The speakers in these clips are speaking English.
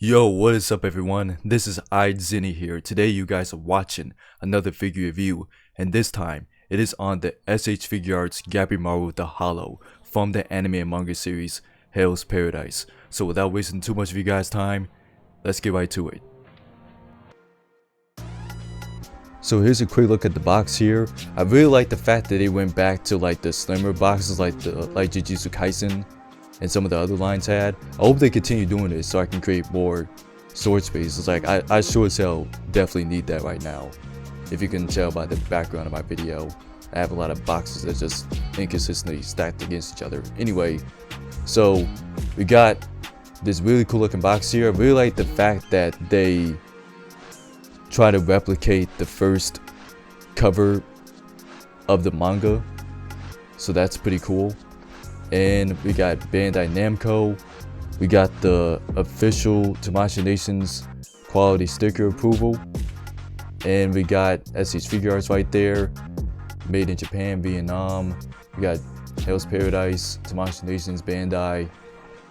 Yo, what is up everyone? This is AZN here. Today you guys are watching another figure review, and this time it is on the S.H.Figuarts Gabimaru the Hallow from the anime and manga series Hell's Paradise. So without wasting too much of you guys' time, let's get right to it. So here's a quick look at the box here. I really like the fact that they went back to like the slimmer boxes like Jujutsu Kaisen and some of the other lines had. I hope they continue doing this so I can create more storage space. It's like I sure as hell definitely need that right now. If you can tell by the background of my video, I have a lot of boxes that just inconsistently stacked against each other. Anyway, so we got this really cool looking box here. I really like the fact that they try to replicate the first cover of the manga, so that's pretty cool. And we got Bandai Namco, we got the official Tamashii Nation's quality sticker approval, and we got S.H.Figuarts right there, made in Japan, Vietnam. We got Hell's Paradise, Tamashii Nation's Bandai.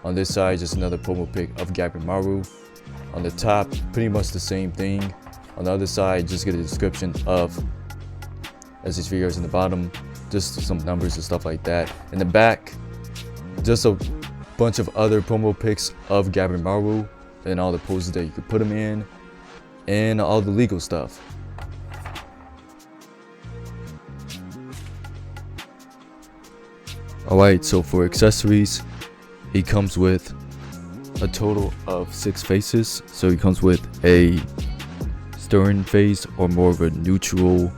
On this side, just another promo pic of Gabimaru. On the top, pretty much the same thing. On the other side, just get a description of S.H.Figuarts in the bottom, just some numbers and stuff like that. In the back, just a bunch of other promo pics of Gabimaru and all the poses that you could put him in, and all the legal stuff. Alright, so for accessories, he comes with a total of 6 faces. So he comes with a stern face, or more of a neutral,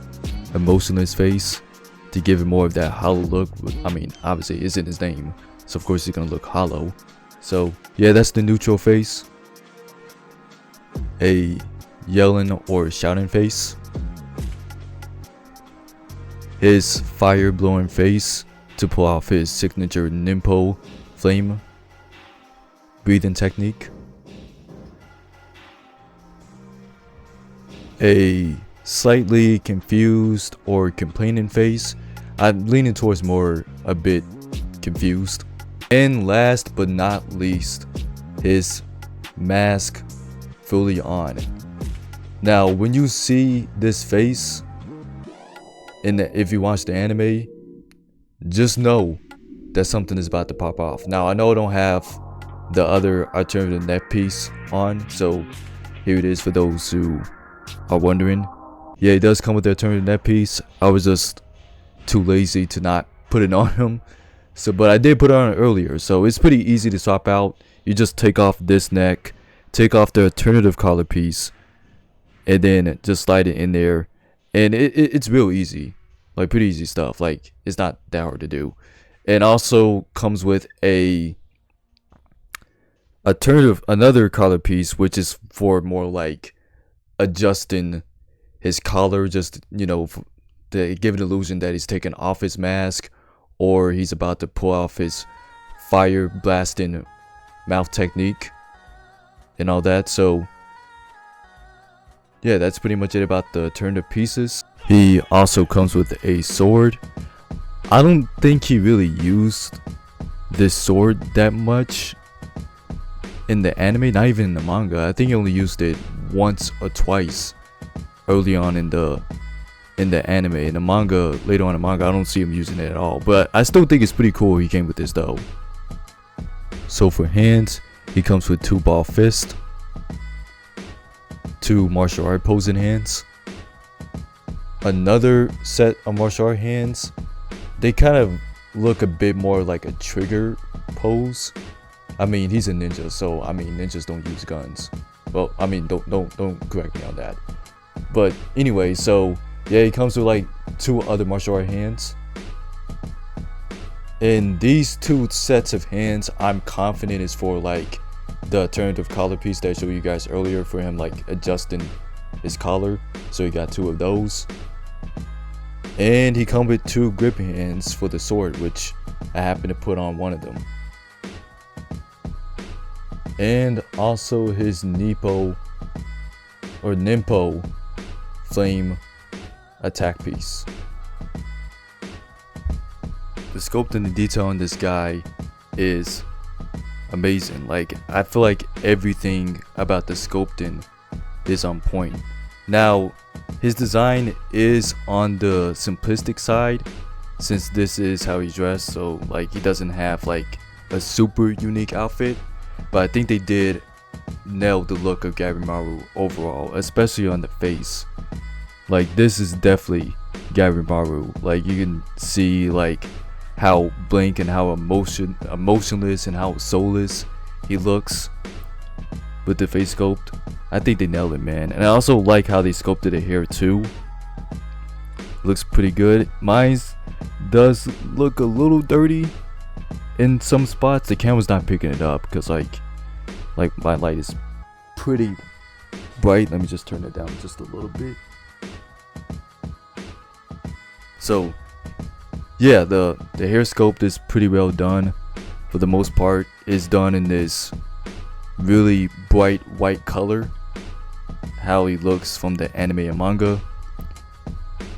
emotionless face, to give him more of that hollow look. I mean, obviously it's in his name, so of course he's gonna look hollow. So yeah, that's the neutral face. A yelling or shouting face. His fire blowing face to pull off his signature Nimpo flame breathing technique. A slightly confused or complaining face. I'm leaning towards more a bit confused. And last but not least, his mask fully on. Now when you see this face if you watch the anime, just know that something is about to pop off. Now I know I don't have the other alternative neck piece on, so here it is for those who are wondering. Yeah, it does come with the alternative neck piece. I was just too lazy to not put it on him. So, but I did put it on earlier, so it's pretty easy to swap out. You just take off this neck, take off the alternative collar piece, and then just slide it in there. And it's real easy, like pretty easy stuff. Like, it's not that hard to do. And also comes with a another collar piece, which is for more like adjusting his collar, just, you know, to give an illusion that he's taking off his mask, or he's about to pull off his fire blasting mouth technique and all that. So yeah, that's pretty much it about the alternative pieces. He also comes with a sword. I don't think he really used this sword that much in the anime, not even in the manga. I think he only used it once or twice early on in the anime. In the manga, later on in the manga, I don't see him using it at all. But I still think it's pretty cool he came with this though. So for hands, he comes with 2 ball fists, 2 martial art posing hands, another set of martial art hands. They kind of look a bit more like a trigger pose. I mean, he's a ninja, so I mean, ninjas don't use guns. Well, I mean, don't correct me on that. But anyway, so yeah, he comes with like 2 other martial art hands. And these 2 sets of hands, I'm confident is for like the alternative collar piece that I showed you guys earlier, for him like adjusting his collar. So he got 2 of those. And he comes with 2 gripping hands for the sword, which I happen to put on one of them. And also his Nimpo flame attack piece. The sculpt and the detail on this guy is amazing. Like, I feel like everything about the sculpting is on point. Now, his design is on the simplistic side, since this is how he dressed, so like he doesn't have like a super unique outfit, but I think they did nail the look of Gabimaru overall, especially on the face. Like, this is definitely Gabimaru. Like, you can see like how blank and how emotionless and how soulless he looks with the face sculpt. I think they nailed it, man. And I also like how they sculpted the hair too. Looks pretty good. Mine does look a little dirty in some spots. The camera's not picking it up because like my light is pretty bright. Let me just turn it down just a little bit. So yeah, the hair sculpt is pretty well done for the most part. It's done in this really bright white color, how he looks from the anime and manga.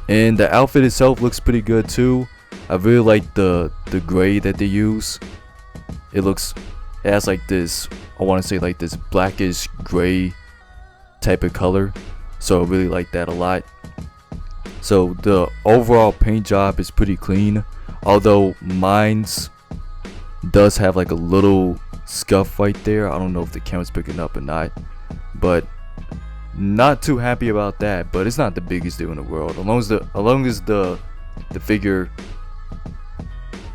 And the outfit itself looks pretty good too. I really like the gray that they use. It has like this, I want to say like this blackish gray type of color, so I really like that a lot. So the overall paint job is pretty clean, although mine's does have like a little scuff right there. I don't know if the camera's picking up or not, but not too happy about that. But it's not the biggest deal in the world, as long as the figure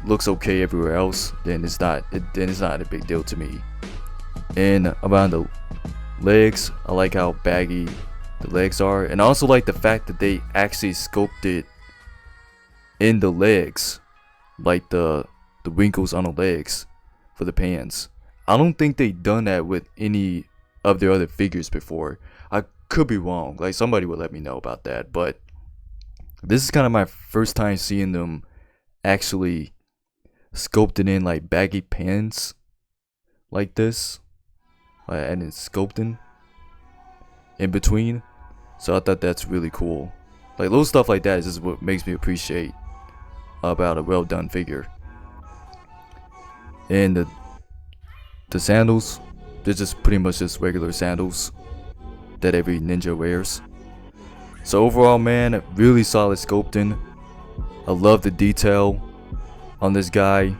looks okay everywhere else, then it's not a big deal to me. And around the legs, I like how baggy the legs are, and I also like the fact that they actually sculpted in the legs, like the wrinkles on the legs for the pants. I don't think they done that with any of their other figures before. I could be wrong, like somebody would let me know about that, but this is kind of my first time seeing them actually sculpted in like baggy pants like this, and it's sculpting in between. So I thought that's really cool. Like, little stuff like that is just what makes me appreciate about a well done figure. And the sandals, they're just pretty much just regular sandals that every ninja wears. So overall, man, really solid sculpting. I love the detail on this guy.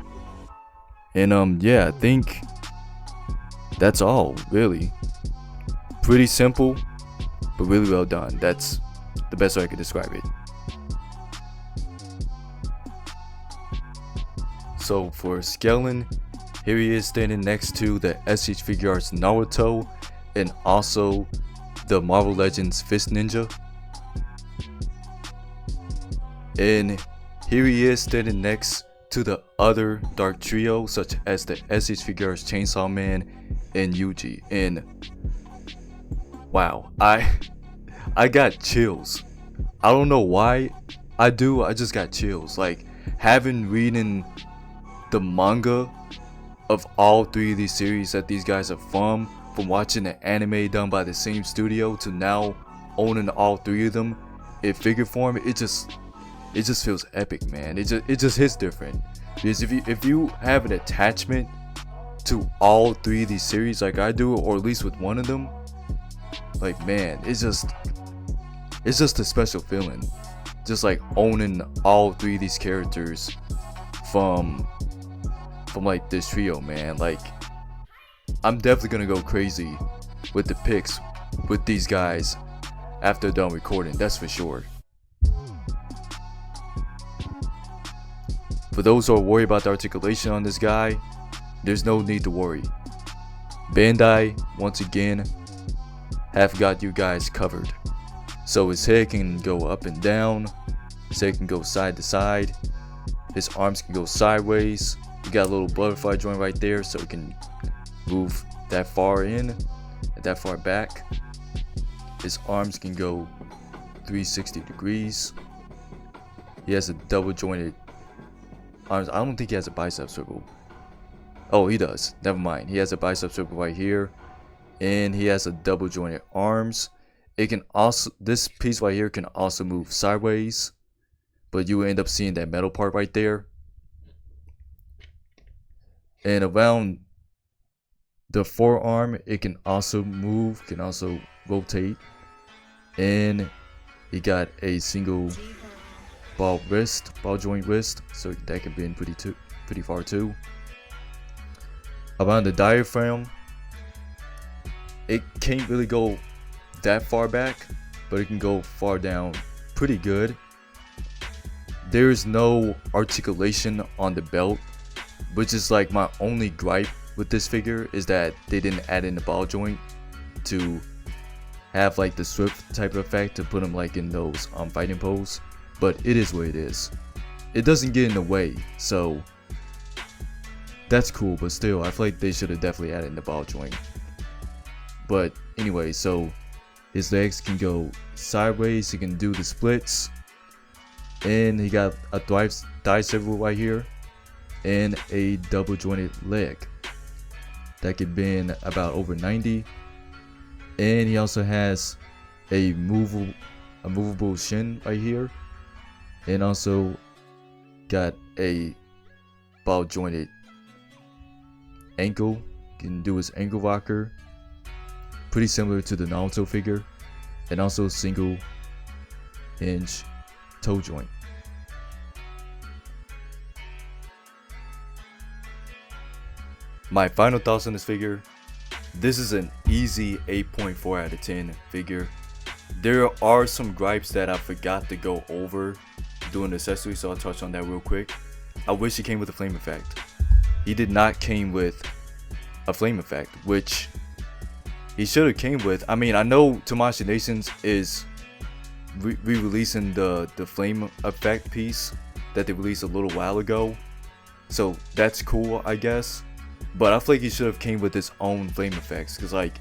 And yeah, I think that's all, really. Pretty simple, but really well done. That's the best way I could describe it. So for scaling, here he is standing next to the S.H.Figuarts Naruto and also the Marvel Legends Fist Ninja. And here he is standing next to the other Dark Trio, such as the S.H.Figuarts Chainsaw Man and Yuji. And wow, I got chills. I don't know why I just got chills. Like, having reading the manga of all three of these series that these guys are from watching the anime done by the same studio to now owning all three of them in figure form, it just feels epic, man. It just hits different. Because if you have an attachment to all three of these series like I do, or at least with one of them, like, man, it's just a special feeling. Just like owning all three of these characters from like this trio, man. Like, I'm definitely gonna go crazy with the picks with these guys after done recording, that's for sure. For those who are worried about the articulation on this guy, there's no need to worry. Bandai, once again, have got you guys covered. So his head can go up and down, his head can go side to side, his arms can go sideways. You got a little butterfly joint right there, so it can move that far in and that far back. His arms can go 360 degrees. He has a double jointed arms. I don't think he has a bicep circle. Oh, he does. Never mind. He has a bicep circle right here, and he has a double jointed arms. It can also, this piece right here can also move sideways, but you will end up seeing that metal part right there. And around The forearm, it can also move, can also rotate, and he got a single ball joint wrist, so that can bend pretty far too. Around the diaphragm, it can't really go that far back, but it can go far down pretty good. There's no articulation on the belt, which is like my only gripe with this figure, is that they didn't add in the ball joint to have like the Swift type of effect to put him like in those fighting pose. But it is what it is. It doesn't get in the way, so that's cool. But still, I feel like they should have definitely added in the ball joint. But anyway, so his legs can go sideways. He can do the splits, and he got a thigh swivel right here, and a double jointed leg that could bend about over 90. And he also has a movable shin right here, and also got a ball jointed ankle. Can do his ankle rocker, pretty similar to the Naruto figure, and also single hinge toe joint. My final thoughts on this figure: this is an easy 8.4 out of 10 figure. There are some gripes that I forgot to go over doing the accessory, so I'll touch on that real quick. I wish he came with a flame effect. He did not came with a flame effect, which he should have came with. I mean, I know Tamashii Nations is re-releasing the flame effect piece that they released a little while ago, so that's cool, I guess. But I feel like he should have came with his own flame effects, because like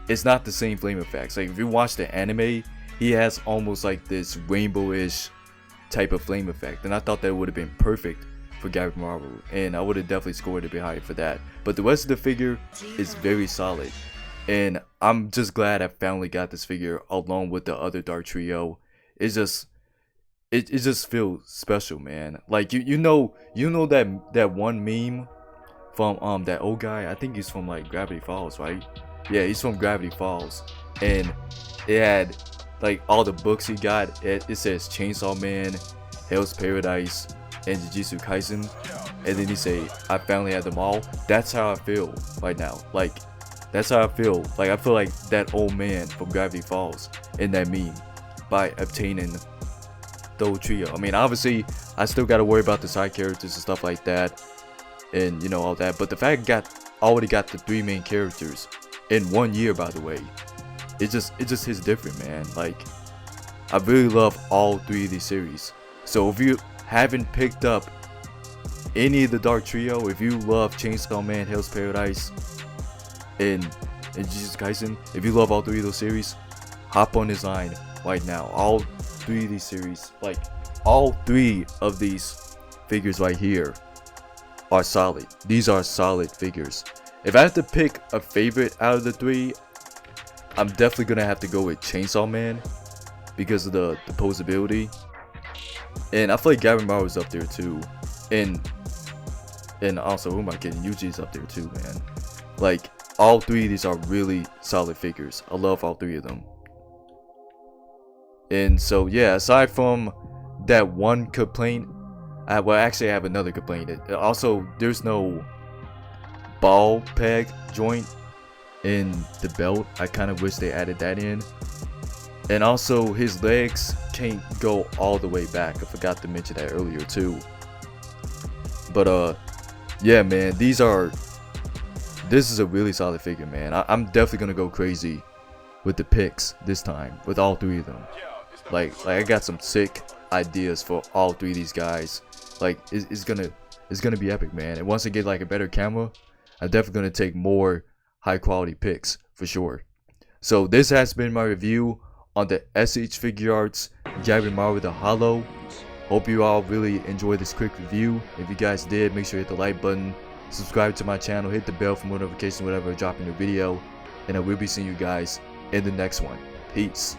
it's not the same flame effects. Like if you watch the anime, he has almost like this rainbow-ish type of flame effect, and I thought that would have been perfect for Gabimaru, and I would have definitely scored a bit higher for that. But the rest of the figure is very solid, and I'm just glad I finally got this figure along with the other Dark Trio. It just feels special, man. Like you know that one meme from that old guy. I think he's from like Gravity Falls, right? Yeah, he's from Gravity Falls, and it had like all the books he got. It says Chainsaw Man, Hell's Paradise, and Jujutsu Kaisen, and then he say, I finally had them all. That's how I feel right now. Like that's how I feel. Like I feel like that old man from Gravity Falls in that meme by obtaining the whole trio. I mean, obviously I still got to worry about the side characters and stuff like that, and you know, all that, but the fact already got the 3 main characters in 1 year, by the way, it just hits different, man. Like I really love all 3 of these series. So if you haven't picked up any of the Dark Trio, if you love Chainsaw Man, Hell's Paradise, and Jujutsu Kaisen, if you love all 3 of those series, hop on this line right now. All 3 of these series, like all 3 of these figures right here are solid. These are solid figures. If I have to pick a favorite out of the 3, I'm definitely gonna have to go with Chainsaw Man because of the posability, and I feel like Gabimaru is up there too, and also, who am I kidding? Yuji's up there too, man. Like all 3 of these are really solid figures. I love all 3 of them. And so yeah, aside from that one complaint, well, actually I have another complaint. Also, there's no ball peg joint in the belt. I kind of wish they added that in. And also his legs can't go all the way back. I forgot to mention that earlier too. But yeah, man, this is a really solid figure, man. I'm definitely gonna go crazy with the picks this time with all 3 of them. Like I got some sick ideas for all 3 of these guys. Like it's gonna be epic, man. And once I get like a better camera, I'm definitely gonna take more high quality picks for sure. So this has been my review on the S.H.Figuarts Gabimaru the Hallow. Hope you all really enjoyed this quick review. If you guys did, make sure you hit the like button, subscribe to my channel, hit the bell for more notifications whenever I drop a new video, and I will be seeing you guys in the next one. Peace.